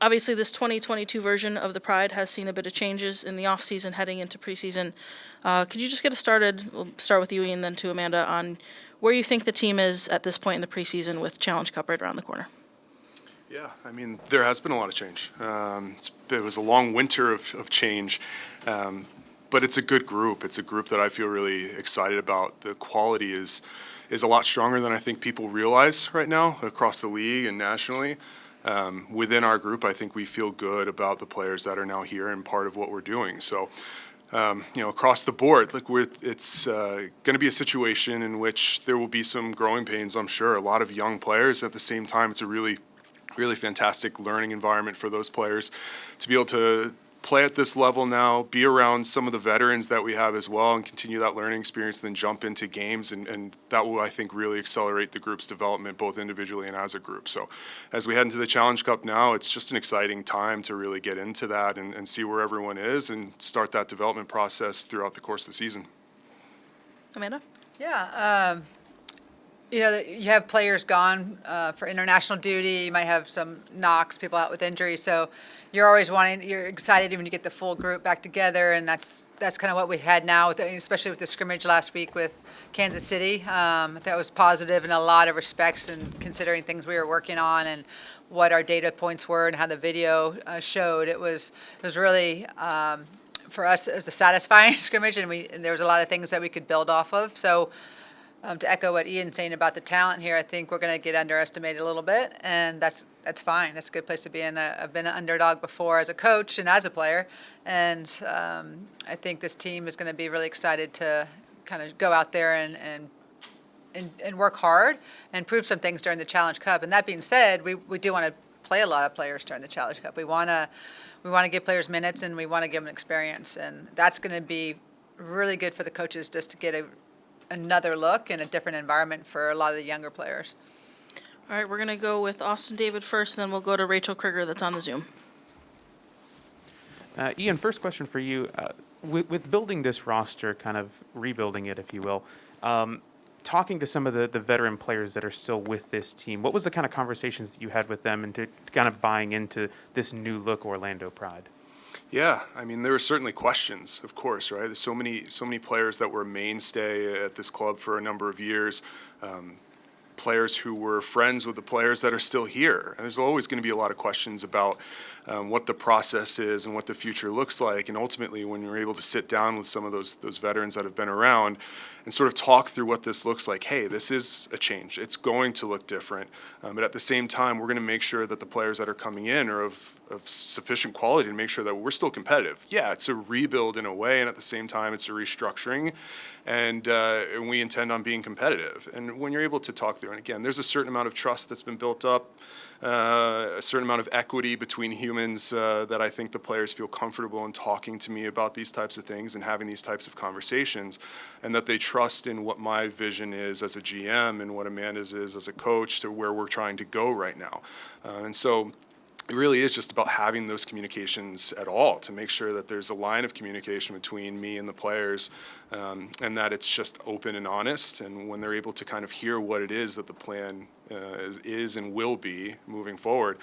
Obviously, this 2022 version of the Pride has seen a bit of changes in the offseason heading into preseason. Could you just get us started? We'll start with you, Ian, then to Amanda, on where you think the team is at this point in the preseason with Challenge Cup right around the corner. Yeah, I mean, there has been a lot of change. It was a long winter of change, but it's a good group. It's a group that I feel really excited about. The quality is a lot stronger than I think people realize right now across the league and nationally. Within our group, I think we feel good about the players that are now here and part of what we're doing. So, across the board, it's going to be a situation in which there will be some growing pains, I'm sure. A lot of young players. At the same time, it's a really fantastic learning environment for those players to be able to play at this level now, be around some of the veterans that we have as well, and continue that learning experience, then jump into games, and that will, I think, really accelerate the group's development, both individually and as a group. So as we head into the Challenge Cup now, it's just an exciting time to really get into that and see where everyone is and start that development process throughout the course of the season. Amanda? Yeah, you have players gone for international duty. You might have some knocks, people out with injuries. So you're excited when you get the full group back together, and that's kind of what we had now, especially with the scrimmage last week with Kansas City. That was positive in a lot of respects, and considering things we were working on and what our data points were and how the video showed, it was really. For us, it was a satisfying scrimmage, and there was a lot of things that we could build off of. So. To echo what Ian's saying about the talent here, I think we're going to get underestimated a little bit, and that's fine. That's a good place to be in. I've been an underdog before as a coach and as a player, and I think this team is going to be really excited to kind of go out there and work hard and prove some things during the Challenge Cup. And that being said, we do want to play a lot of players during the Challenge Cup. We want to give players minutes, and we want to give them experience, and that's going to be really good for the coaches just to get another look in a different environment for a lot of the younger players. All right, we're going to go with Austin David first, then we'll go to Rachel Krieger that's on the Zoom. Ian, first question for you. With building this roster, kind of rebuilding it, if you will, talking to some of the veteran players that are still with this team, what was the kind of conversations that you had with them and to kind of buying into this new look Orlando Pride? Yeah, I mean, there were certainly questions, of course, right? There's so many players that were a mainstay at this club for a number of years, players who were friends with the players that are still here. And there's always going to be a lot of questions about what the process is and what the future looks like. And ultimately, when you're able to sit down with some of those veterans that have been around and sort of talk through what this looks like, hey, this is a change. It's going to look different. But at the same time, we're going to make sure that the players that are coming in are of sufficient quality to make sure that we're still competitive. Yeah, it's a rebuild in a way, and at the same time, it's a restructuring, and we intend on being competitive. And when you're able to talk through, and again, there's a certain amount of trust that's been built up, a certain amount of equity between humans that I think the players feel comfortable in talking to me about these types of things and having these types of conversations, and that they trust in what my vision is as a GM and what Amanda's is as a coach to where we're trying to go right now. And so it really is just about having those communications at all to make sure that there's a line of communication between me and the players, and that it's just open and honest. And when they're able to kind of hear what it is that the plan is and will be moving forward,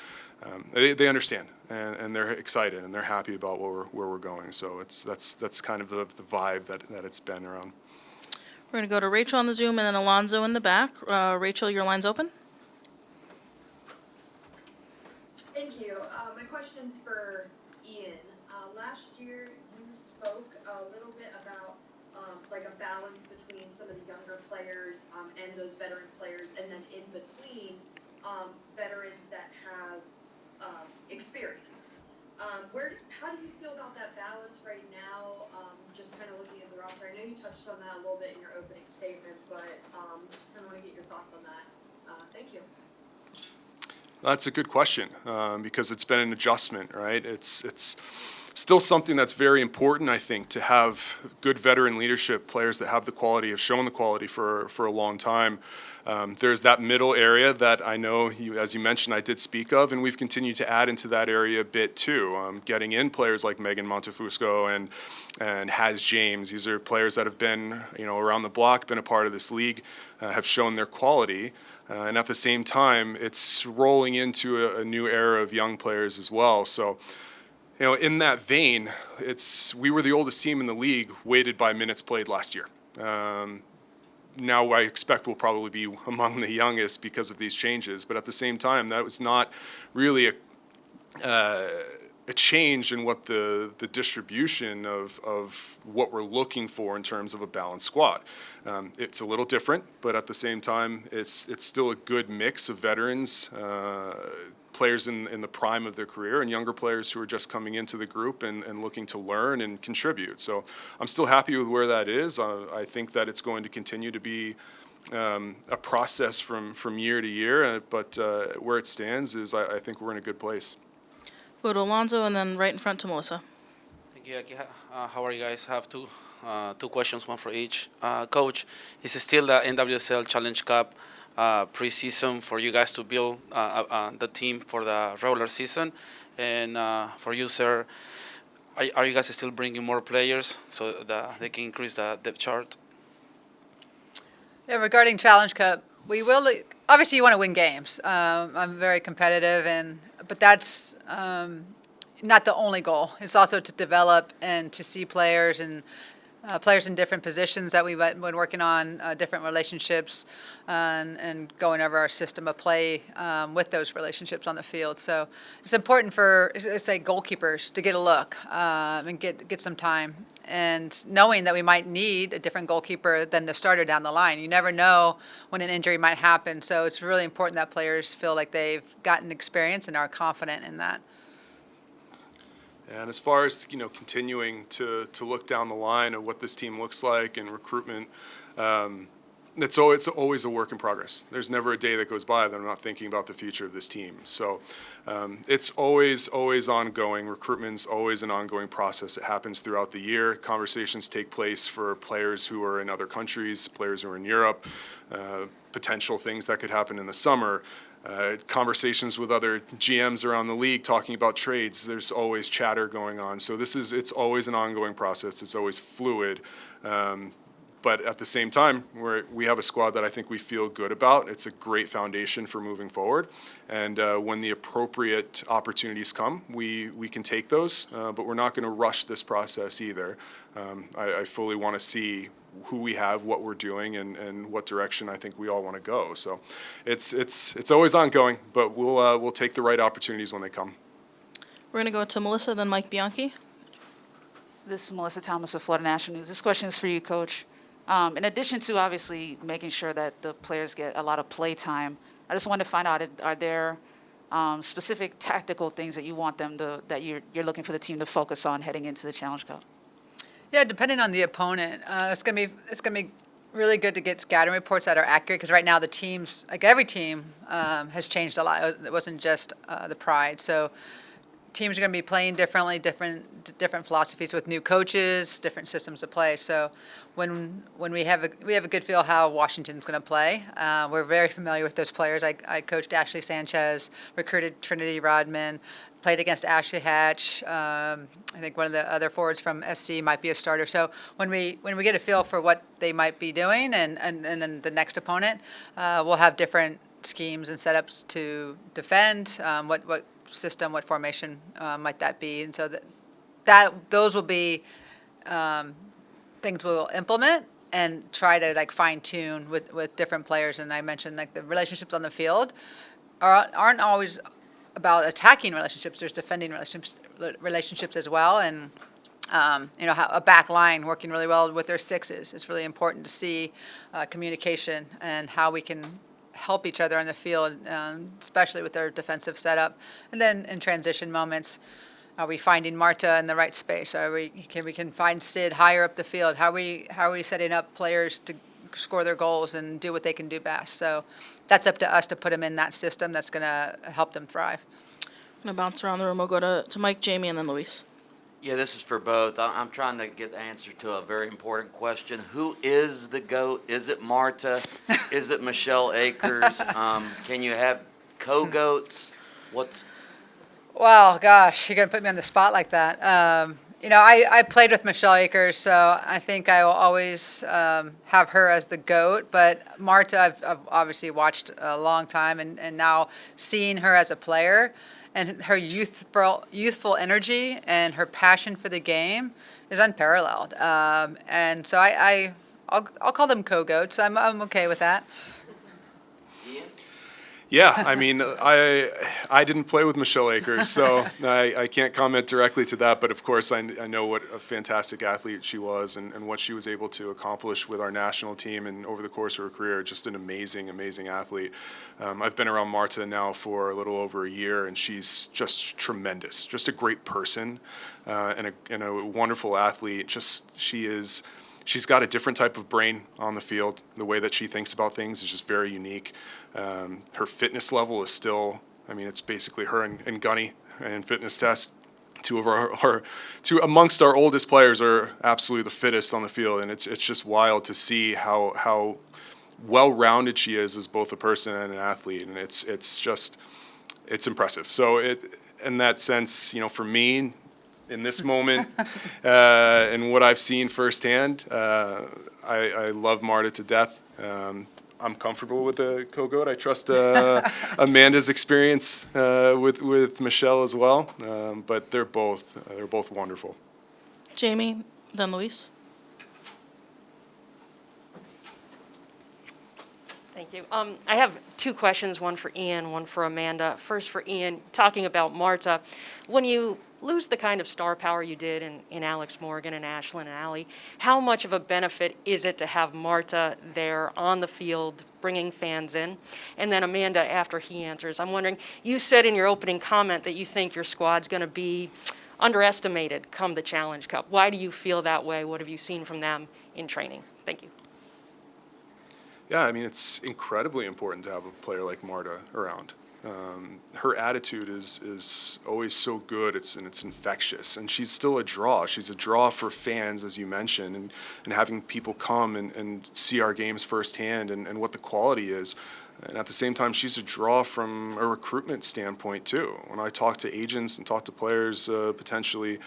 they understand and they're excited and they're happy about where we're going. So that's kind of the vibe that it's been around. We're going to go to Rachel on the Zoom and then Alonzo in the back. Rachel, your line's open. Thank you. My question's for Ian. Last year, you spoke a little bit about like a balance between some of the younger players and those veteran players, and then in between veterans that have experience. How do you feel about that balance right now? Just kind of looking at the roster. I know you touched on that a little bit in your opening statement, but just kind of want to get your thoughts on that. Thank you. That's a good question because it's been an adjustment, right? It's still something that's very important, I think, to have good veteran leadership, players that have the quality, have shown the quality for a long time. There's that middle area that I know, as you mentioned, I did speak of, and we've continued to add into that area a bit too. Getting in players like Megan Montefusco and Haz James. These are players that have been, around the block, been a part of this league, have shown their quality. And at the same time, it's rolling into a new era of young players as well. So, in that vein, we were the oldest team in the league, weighted by minutes played last year. Now I expect we'll probably be among the youngest because of these changes, but at the same time, that was not really a change in what the distribution of what we're looking for in terms of a balanced squad. It's a little different, but at the same time, it's still a good mix of veterans, players in the prime of their career, and younger players who are just coming into the group and looking to learn and contribute. So I'm still happy with where that is. I think that it's going to continue to be a process from year to year, but where it stands is I think we're in a good place. Go to Alonzo and then right in front to Melissa. Thank you, Aki. How are you guys? I have two questions, one for each. Coach, is it still the NWSL Challenge Cup preseason for you guys to build the team for the regular season? And for you, sir, are you guys still bringing more players so that they can increase the depth chart? Yeah, regarding Challenge Cup, we will, obviously you want to win games. I'm very competitive, but that's not the only goal. It's also to develop and to see players and players in different positions that we've been working on, different relationships, and going over our system of play with those relationships on the field. So it's important for, say, goalkeepers to get a look and get some time. And knowing that we might need a different goalkeeper than the starter down the line. You never know when an injury might happen. So it's really important that players feel like they've gotten experience and are confident in that. And as far as continuing to look down the line of what this team looks like and recruitment, it's always a work in progress. There's never a day that goes by that I'm not thinking about the future of this team. So it's always ongoing. Recruitment's always an ongoing process. It happens throughout the year. Conversations take place for players who are in other countries, players who are in Europe, potential things that could happen in the summer. Conversations with other GMs around the league talking about trades. There's always chatter going on. So it's always an ongoing process. It's always fluid. But at the same time, we have a squad that I think we feel good about. It's a great foundation for moving forward. And when the appropriate opportunities come, we can take those. But we're not going to rush this process either. I fully want to see who we have, what we're doing, and what direction I think we all want to go. So it's always ongoing, but we'll take the right opportunities when they come. We're going to go to Melissa, then Mike Bianchi. This is Melissa Thomas of Florida National News. This question is for you, Coach. In addition to obviously making sure that the players get a lot of play time, I just wanted to find out, are there specific tactical things that you want them that you're looking for the team to focus on heading into the Challenge Cup? Yeah, depending on the opponent, it's gonna be really good to get scouting reports that are accurate, because right now the teams, like every team, has changed a lot. It wasn't just the Pride. So teams are going to be playing differently, different philosophies with new coaches, different systems of play. So when we have a good feel how Washington's going to play. We're very familiar with those players. I coached Ashley Sanchez, recruited Trinity Rodman, played against Ashley Hatch. I think one of the other forwards from SC might be a starter. So when we get a feel for what they might be doing, and then the next opponent, we'll have different schemes and setups to defend. What system, what formation might that be? And so those will be things we'll implement and try to fine tune with different players. And I mentioned the relationships on the field aren't always about attacking relationships. There's defending relationships as well, and how a back line working really well with their sixes. It's really important to see communication and how we can help each other on the field, especially with their defensive setup. And then in transition moments, are we finding Marta in the right space? Can we find Sid higher up the field? How are we setting up players to score their goals and do what they can do best? So that's up to us to put them in that system that's going to help them thrive. I'm going to bounce around the room. We'll go to Mike, Jamie, and then Luis. Yeah, this is for both. I'm trying to get the answer to a very important question. Who is the GOAT? Is it Marta? Is it Michelle Akers? Can you have co-GOATs? What's Well, gosh, you're gonna put me on the spot like that. I played with Michelle Akers, so I think I will always have her as the GOAT. But Marta, I've obviously watched a long time, and now seeing her as a player and her youthful energy and her passion for the game is unparalleled. And so I'll call them co-GOATs. I'm okay with that. Ian? Yeah, I mean, I didn't play with Michelle Akers, so I can't comment directly to that. But of course, I know what a fantastic athlete she was and what she was able to accomplish with our national team and over the course of her career. Just an amazing, amazing athlete. I've been around Marta now for a little over a year, and she's just tremendous. Just a great person and a wonderful athlete. She's got a different type of brain on the field. The way that she thinks about things is just very unique. Her fitness level is still, I mean, it's basically her and Gunny and fitness test. Two amongst our oldest players are absolutely the fittest on the field, and it's just wild to see how well-rounded she is as both a person and an athlete, and it's impressive. So in that sense, for me, in this moment, and what I've seen firsthand, I love Marta to death. I'm comfortable with the co-GOAT. I trust Amanda's experience with Michelle as well. But they're both wonderful. Jamie, then Luis. Thank you. I have two questions, one for Ian, one for Amanda. First for Ian, talking about Marta. When you lose the kind of star power you did in Alex Morgan and Ashlyn and Allie, how much of a benefit is it to have Marta there on the field bringing fans in? And then Amanda, after he answers, I'm wondering, you said in your opening comment that you think your squad's going to be underestimated come the Challenge Cup. Why do you feel that way? What have you seen from them in training? Thank you. Yeah, I mean, it's incredibly important to have a player like Marta around. Her attitude is always so good, it's infectious, and she's still a draw. She's a draw for fans, as you mentioned, and having people come and see our games firsthand and what the quality is. And at the same time, she's a draw from a recruitment standpoint, too. When I talk to agents and talk to players potentially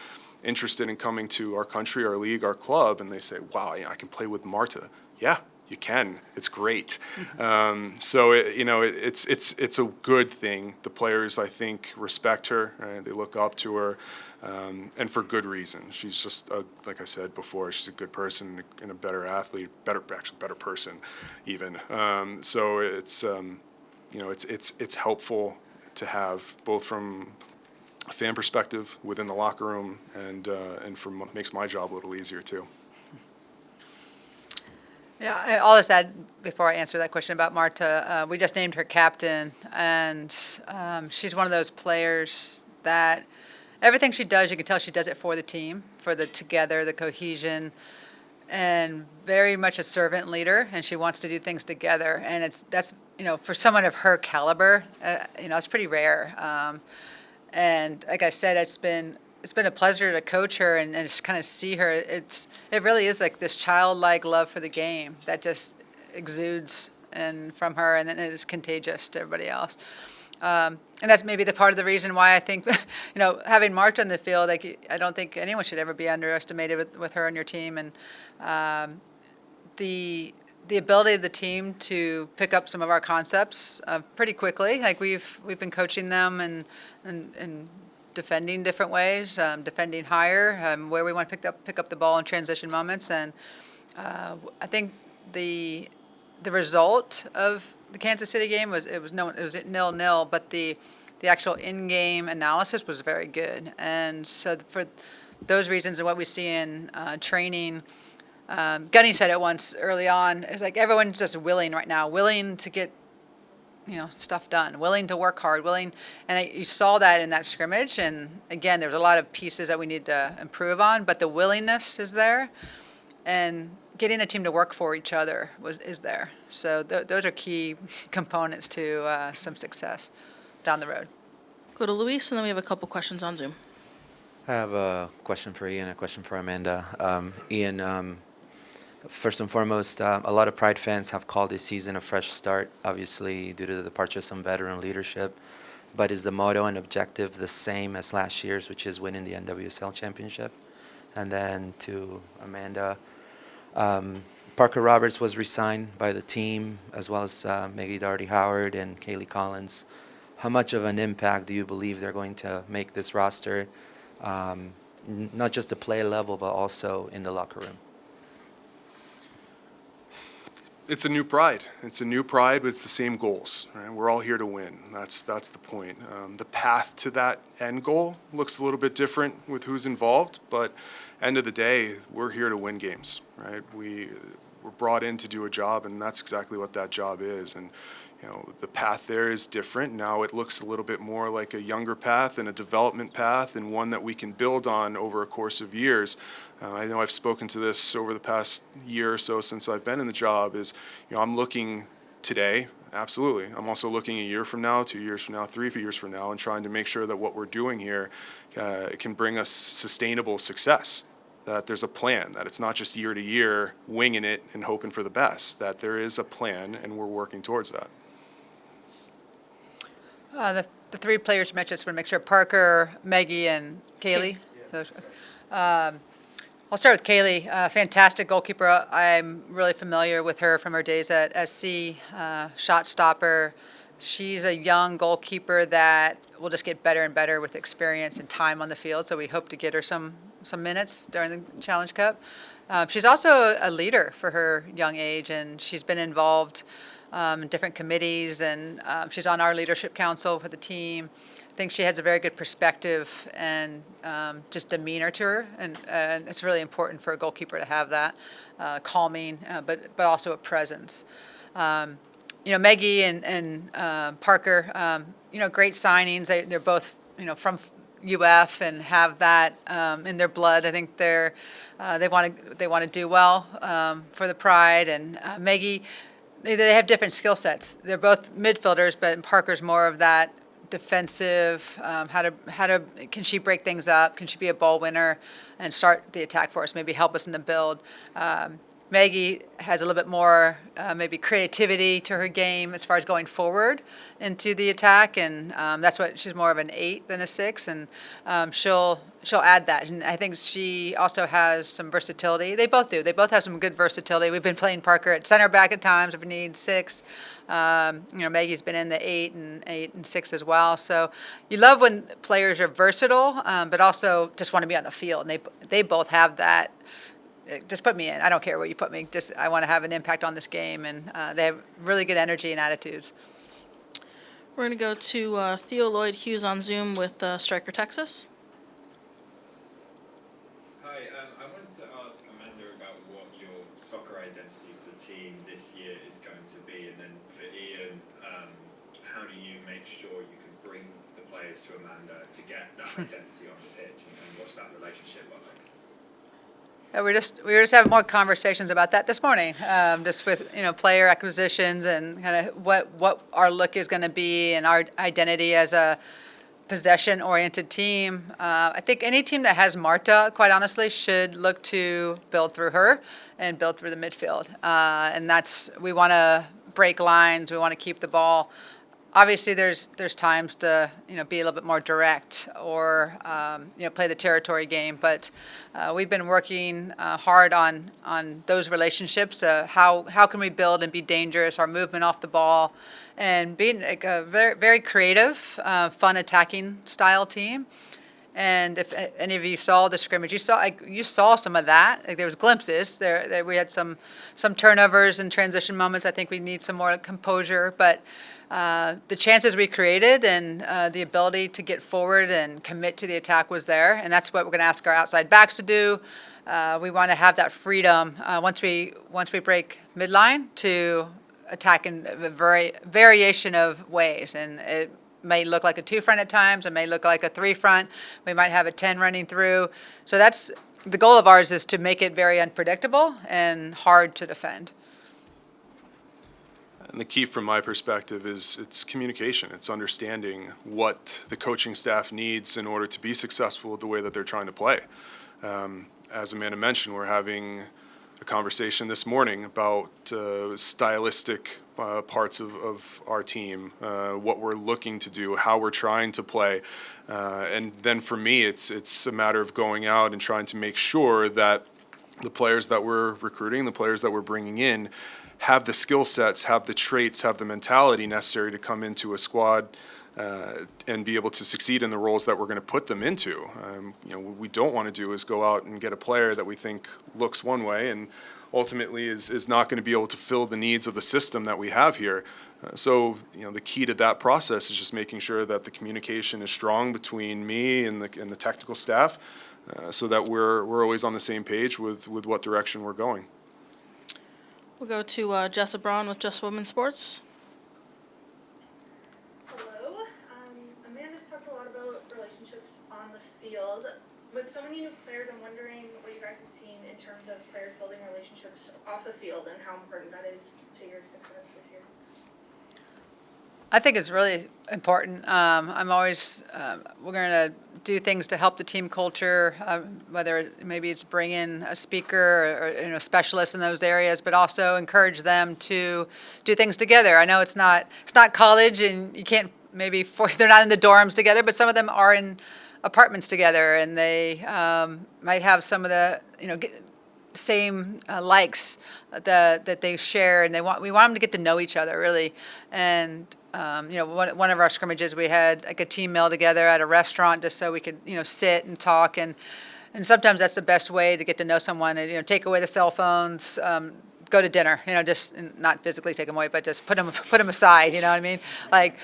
interested in coming to our country, our league, our club, and they say, wow, I can play with Marta. Yeah. You can. It's great. So it's a good thing. The players, I think, respect her. Right? They look up to her, and for good reason. She's just, like I said before, she's a good person and a better athlete, better person, even. So it's helpful to have both from a fan perspective within the locker room and makes my job a little easier too. Yeah, I'll just add before I answer that question about Marta. We just named her captain, and she's one of those players that everything she does, you can tell she does it for the team, for the together, the cohesion, and very much a servant leader. And she wants to do things together, and that's for someone of her caliber, it's pretty rare. And like I said, it's been a pleasure to coach her and just kind of see her. It really is like this childlike love for the game that just exudes from her, and then it is contagious to everybody else. And that's maybe the part of the reason why I think, having Marta on the field, I don't think anyone should ever be underestimated with her on your team. And the ability of the team to pick up some of our concepts pretty quickly. Like we've been coaching them and defending different ways, defending higher, where we want to pick up the ball in transition moments, and I think the result of the Kansas City game was 0-0, but the actual in-game analysis was very good, and so for those reasons and what we see in training, Gunny said it once early on. It's like everyone's just willing right now, willing to get stuff done, willing to work hard, and you saw that in that scrimmage. And again, there's a lot of pieces that we need to improve on, but the willingness is there, and getting a team to work for each other is there. So those are key components to some success down the road. Go to Luis, and then we have a couple questions on Zoom. I have a question for Ian, a question for Amanda. Ian, first and foremost, a lot of Pride fans have called this season a fresh start, obviously due to the departure of some veteran leadership. But is the motto and objective the same as last year's, which is winning the NWSL championship? And then to Amanda, Parker Roberts was re-signed by the team, as well as Maggie Doherty Howard and Kaylee Collins. How much of an impact do you believe they're going to make this roster, not just the play level, but also in the locker room? It's a new Pride. It's a new Pride, but it's the same goals. Right? We're all here to win. That's the point. The path to that end goal looks a little bit different with who's involved, but end of the day, we're here to win games. Right? We're brought in to do a job, and that's exactly what that job is. And the path there is different. Now it looks a little bit more like a younger path and a development path, and one that we can build on over a course of years. I know I've spoken to this over the past year or so since I've been in the job, is I'm looking today, absolutely. I'm also looking a year from now, 2 years from now, 3 years from now, and trying to make sure that what we're doing here can bring us sustainable success. That there's a plan, that it's not just year to year winging it and hoping for the best, that there is a plan and we're working towards that. The three players you mentioned, just want to make sure, Parker, Maggie, and Kaylee. I'll start with Kaylee, fantastic goalkeeper. I'm really familiar with her from her days at SC, shot stopper. She's a young goalkeeper that will just get better and better with experience and time on the field, so we hope to get her some minutes during the Challenge Cup. She's also a leader for her young age, and she's been involved in different committees, and she's on our leadership council for the team. I think she has a very good perspective and just demeanor to her, and it's really important for a goalkeeper to have that calming, but also a presence. Maggie and Parker, great signings. They're both from UF and have that in their blood. I think they want to do well for the Pride, and Maggie. They have different skill sets. They're both midfielders, but Parker's more of that defensive. Can she break things up? Can she be a ball winner and start the attack for us? Maybe help us in the build. Maggie has a little bit more maybe creativity to her game as far as going forward into the attack, and that's what she's more of an 8 than a 6, and she'll add that. And I think she also has some versatility. They both do. They both have some good versatility. We've been playing Parker at center back at times if we need 6. Maggie's been in the 8 and 6 as well. So you love when players are versatile, but also just want to be on the field. And they both have that. Just put me in. I don't care where you put me. Just I want to have an impact on this game, and they have really good energy and attitudes. We're going to go to Theo Lloyd Hughes on Zoom with Striker Texas. Hi, I wanted to ask Amanda about what your soccer identity for the team this year is going to be, and then for Ian, how do you make sure you can bring the players to Amanda to get that identity on the pitch, and what's that relationship like? We were just having more conversations about that this morning, just with player acquisitions and kind of what our look is going to be and our identity as a possession-oriented team. I think any team that has Marta, quite honestly, should look to build through her and build through the midfield. And we want to break lines. We want to keep the ball. Obviously, there's times to be a little bit more direct or play the territory game, but we've been working hard on those relationships. How can we build and be dangerous? Our movement off the ball, and being like a very very creative, fun attacking style team. And if any of you saw the scrimmage, you saw some of that. Like, there was glimpses. There we had some turnovers and transition moments. I think we need some more composure, but. The chances we created and the ability to get forward and commit to the attack was there, and that's what we're going to ask our outside backs to do. We want to have that freedom once we break midline to attack in a variation of ways, and it may look like a 2-front at times. It may look like a 3-front. We might have a 10 running through. So that's the goal of ours, is to make it very unpredictable and hard to defend. And the key from my perspective is it's communication. It's understanding what the coaching staff needs in order to be successful with the way that they're trying to play. As Amanda mentioned, we're having a conversation this morning about stylistic parts of our team, what we're looking to do, how we're trying to play. And then for me, it's a matter of going out and trying to make sure that the players that we're recruiting, the players that we're bringing in, have the skill sets, have the traits, have the mentality necessary to come into a squad and be able to succeed in the roles that we're going to put them into. What we don't want to do is go out and get a player that we think looks one way and ultimately is not going to be able to fill the needs of the system that we have here. So the key to that process is just making sure that the communication is strong between me and the technical staff, so that we're always on the same page with what direction we're going. We'll go to Jessa Braun with Just Women's Sports. Hello. Amanda's talked a lot about relationships on the field. With so many new players, I'm wondering what you guys have seen in terms of players building relationships off the field and how important that is to your success this year. I think it's really important. I'm always, we're going to do things to help the team culture, whether maybe it's bring in a speaker or specialists in those areas, but also encourage them to do things together. I know it's not college, and you can't they're not in the dorms together, but some of them are in apartments together, and they might have some of the same likes that they share, and we want them to get to know each other really. And one of our scrimmages, we had like a team meal together at a restaurant just so we could sit and talk, and sometimes that's the best way to get to know someone. And take away the cell phones, go to dinner. Just not physically take them away, but just put them aside. You know what I mean? Like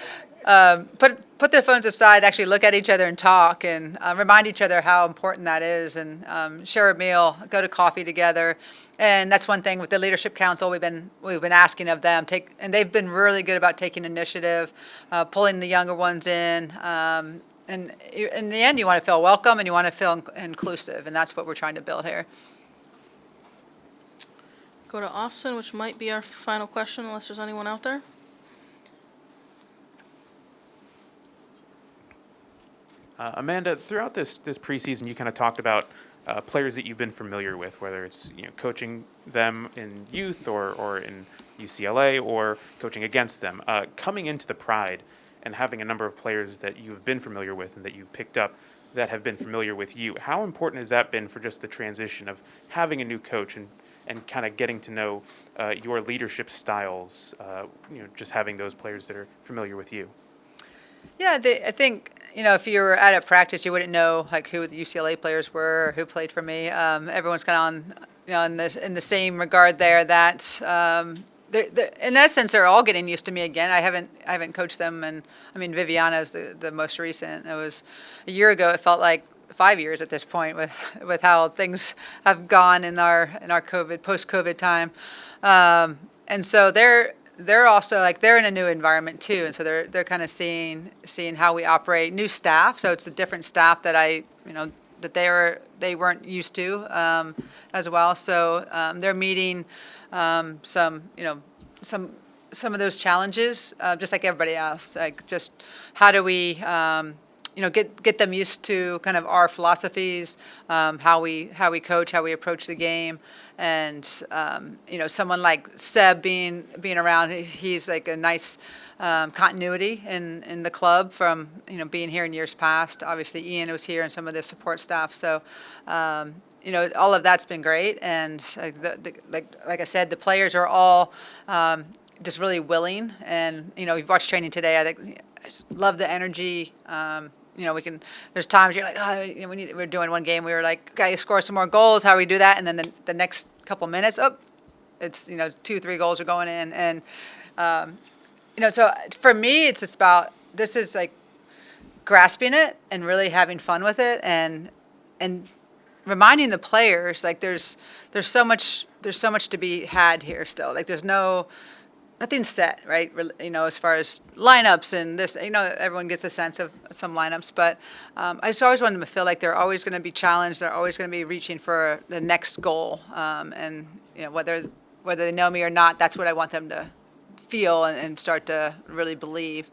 put their phones aside, actually look at each other and talk, and remind each other how important that is, and share a meal, go to coffee together. And that's one thing with the Leadership Council we've been asking of them, and they've been really good about taking initiative, pulling the younger ones in. And in the end, you want to feel welcome and you want to feel inclusive, and that's what we're trying to build here. Go to Austin, which might be our final question, unless there's anyone out there. Amanda, throughout this preseason, you kind of talked about players that you've been familiar with, whether it's coaching them in youth or in UCLA or coaching against them. Coming into the Pride and having a number of players that you've been familiar with and that you've picked up that have been familiar with you, how important has that been for just the transition of having a new coach and kind of getting to know your leadership styles, just having those players that are familiar with you? Yeah, I think, if you were at a practice, you wouldn't know like who the UCLA players were or who played for me. Everyone's kind of on, in the same regard there, that in essence, they're all getting used to me again. I haven't coached them, and I mean, Viviana's the most recent. It was a year ago. It felt like 5 years at this point with how things have gone in our post-COVID time. And so they're also like they're in a new environment too, and so they're kind of seeing how we operate. New staff, so it's a different staff that that they weren't used to as well. So they're meeting some of those challenges just like everybody else. Like just how do we get them used to kind of our philosophies, how we coach, how we approach the game. And someone like Seb being around, he's like a nice continuity in the club from being here in years past. Obviously, Ian was here and some of the support staff. So all of that's been great. And like I said, the players are all just really willing. And we've watched training today. I just love the energy. There's times you're like, we're doing one game, we were like, gotta score some more goals, how do we do that? And then the next couple minutes, it's, 2-3 goals are going in. And, so for me, it's just about, this is like grasping it and really having fun with it and reminding the players, like there's so much to be had here still. Like nothing's set, right? As far as lineups and this, everyone gets a sense of some lineups, but I just always want them to feel like they're always going to be challenged. They're always going to be reaching for the next goal, and whether they know me or not, that's what I want them to feel and start to really believe.